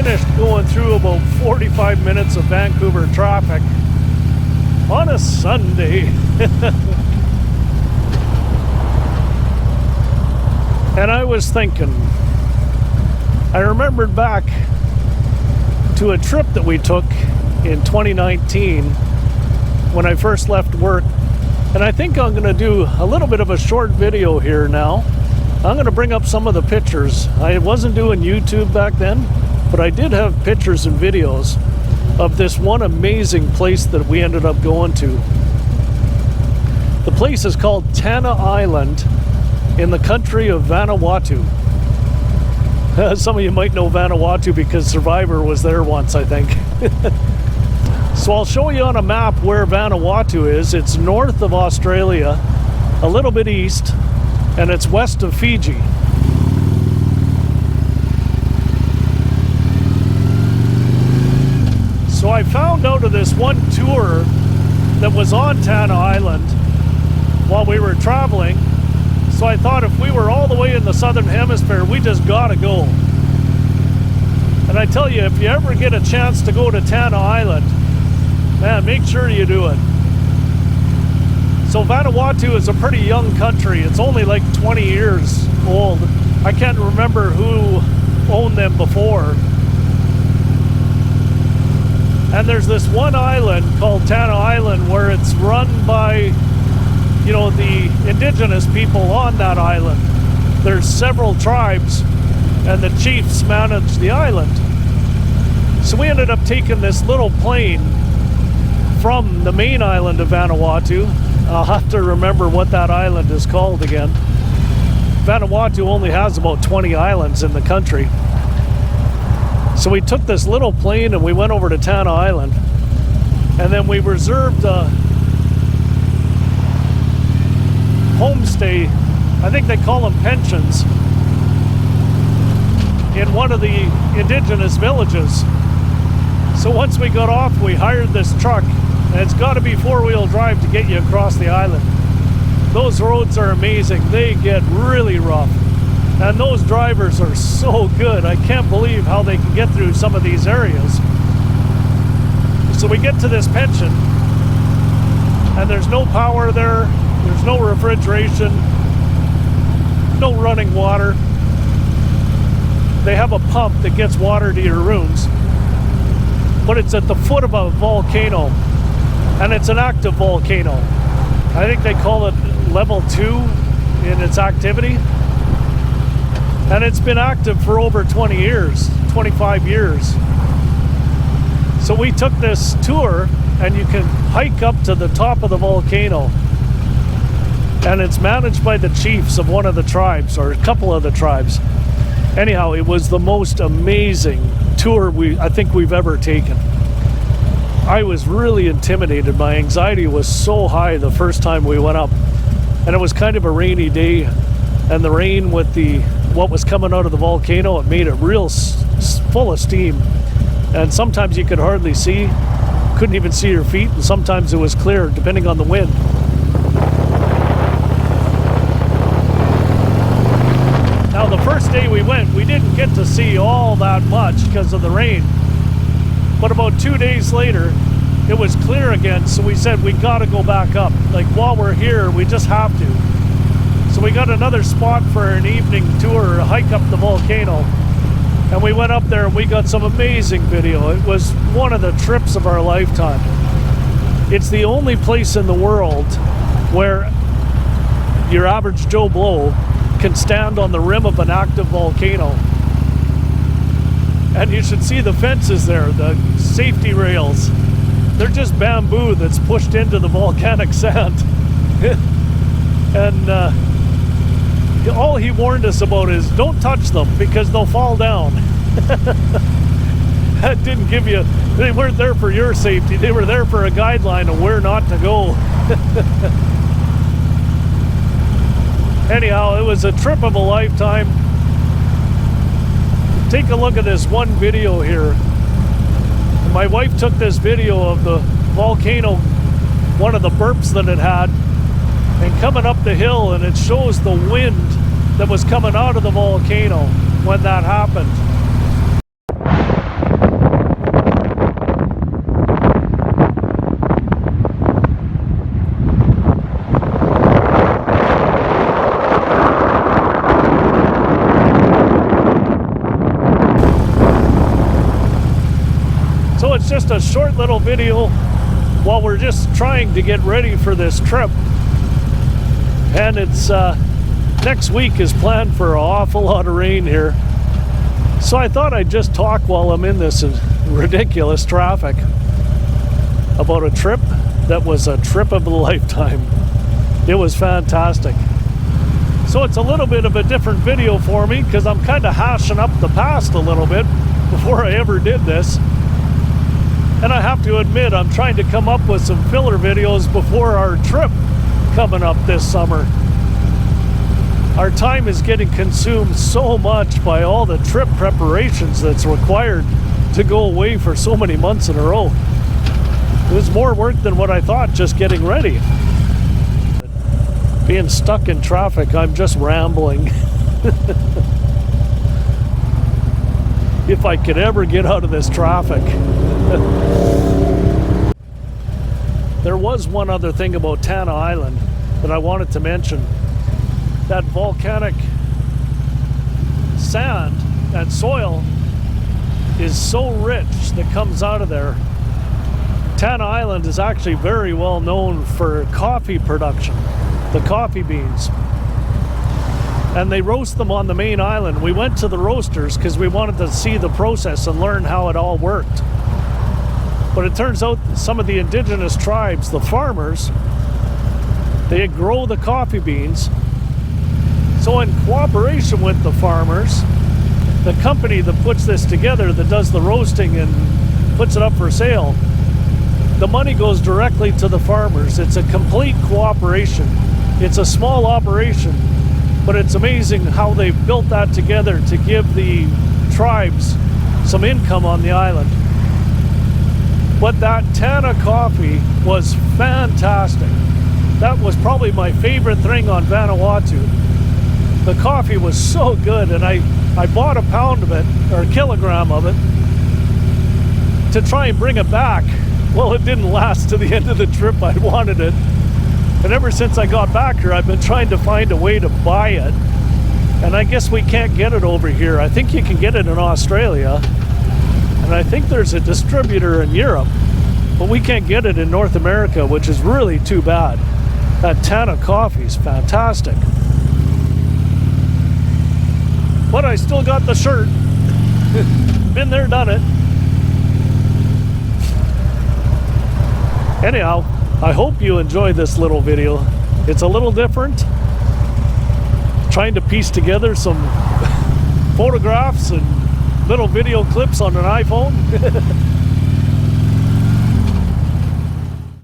finished going through about 45 minutes of Vancouver traffic on a Sunday. And I was thinking, I remembered back to a trip that we took in 2019 when I first left work. And I think I'm going to do a little bit of a short video here now. I'm going to bring up some of the pictures. I wasn't doing YouTube back then, but I did have pictures and videos of this one amazing place that we ended up going to. The place is called Tanna Island in the country of Vanauatu. Some of you might know Vanauatu because Survivor was there once, I think. So I'll show you on a map where Vanauatu is. It's north of Australia, a little bit east, and it's west of Fiji. So I found out of this one tour that was on Tanna Island while we were traveling. So I thought if we were all the way in the southern hemisphere, we just gotta go. And I tell you, if you ever get a chance to go to Tanna Island, man, make sure you do it. So Vanuatu is a pretty young country. It's only like 20 years old. I can't remember who owned them before. And there's this one island called Tanna Island where it's run by, you know, the indigenous people on that island. There's several tribes and the chiefs manage the island. So we ended up taking this little plane from the main island of Vanauatu. I'll have to remember what that island is called again. Vanuatu only has about 20 islands in the country. So we took this little plane and we went over to Tanna Island. And then we reserved a homestay, I think they call them pensions, in one of the indigenous villages. So once we got off, we hired this truck, and it's got to be four-wheel drive to get you across the island. Those roads are amazing. They get really rough, and those drivers are so good. I can't believe how they can get through some of these areas. So we get to this pension, and there's no power there, there's no refrigeration, no running water. They have a pump that gets water to your rooms, but it's at the foot of a volcano, and it's an active volcano. I think they call it level 2 in its activity, and it's been active for over 20 years, 25 years. So we took this tour, and you can hike up to the top of the volcano, and it's managed by the chiefs of one of the tribes, or a couple of the tribes. Anyhow, it was the most amazing tour I think we've ever taken. I was really intimidated. My anxiety was so high the first time we went up, and it was kind of a rainy day, and the rain with what was coming out of the volcano, it made it real full of steam, and sometimes you could hardly see, couldn't even see your feet, and sometimes it was clear depending on the wind. Now the first day we went, we didn't get to see all that much because of the rain. But about 2 days later, it was clear again, so we said we gotta go back up. Like, while we're here, we just have to. So we got another spot for an evening tour, a hike up the volcano. And we went up there and we got some amazing video. It was one of the trips of our lifetime. It's the only place in the world where your average Joe Blow can stand on the rim of an active volcano. And you should see the fences there, the safety rails. They're just bamboo that's pushed into the volcanic sand. And all he warned us about is don't touch them because they'll fall down. That didn't give you, they weren't there for your safety, they were there for a guideline of where not to go. Anyhow, it was a trip of a lifetime. Take a look at this one video here. My wife took this video of the volcano, one of the burps that it had, and coming up the hill, and it shows the wind that was coming out of the volcano when that happened. just a short little video while we're just trying to get ready for this trip. And it's next week is planned for an awful lot of rain here. So I thought I'd just talk while I'm in this ridiculous traffic about a trip that was a trip of a lifetime. It was fantastic. So it's a little bit of a different video for me because I'm kind of hashing up the past a little bit before I ever did this. And I have to admit, I'm trying to come up with some filler videos before our trip coming up this summer. Our time is getting consumed so much by all the trip preparations that's required to go away for so many months in a row. It was more work than what I thought just getting ready. Being stuck in traffic, I'm just rambling. If I could ever get out of this traffic. There was one other thing about Tanna Island that I wanted to mention. That volcanic sand, that soil, is so rich that comes out of there. Tanna Island is actually very well known for coffee production, the coffee beans. And they roast them on the main island. We went to the roasters because we wanted to see the process and learn how it all worked. But it turns out that some of the indigenous tribes, the farmers, they grow the coffee beans. So in cooperation with the farmers, the company that puts this together, that does the roasting and puts it up for sale, the money goes directly to the farmers. It's a complete cooperation. It's a small operation, but it's amazing how they've built that together to give the tribes some income on the island. But that Tanna coffee was fantastic. That was probably my favorite thing on Vanauatu. The coffee was so good, and I bought a pound of it, or a kilogram of it, to try and bring it back. Well, it didn't last to the end of the trip. I wanted it. And ever since I got back here, I've been trying to find a way to buy it. And I guess we can't get it over here. I think you can get it in Australia. And I think there's a distributor in Europe. But we can't get it in North America, which is really too bad. That Tanna coffee is fantastic. But I still got the shirt. Been there, done it. Anyhow, I hope you enjoy this little video. It's a little different. Trying to piece together some photographs and little video clips on an iPhone.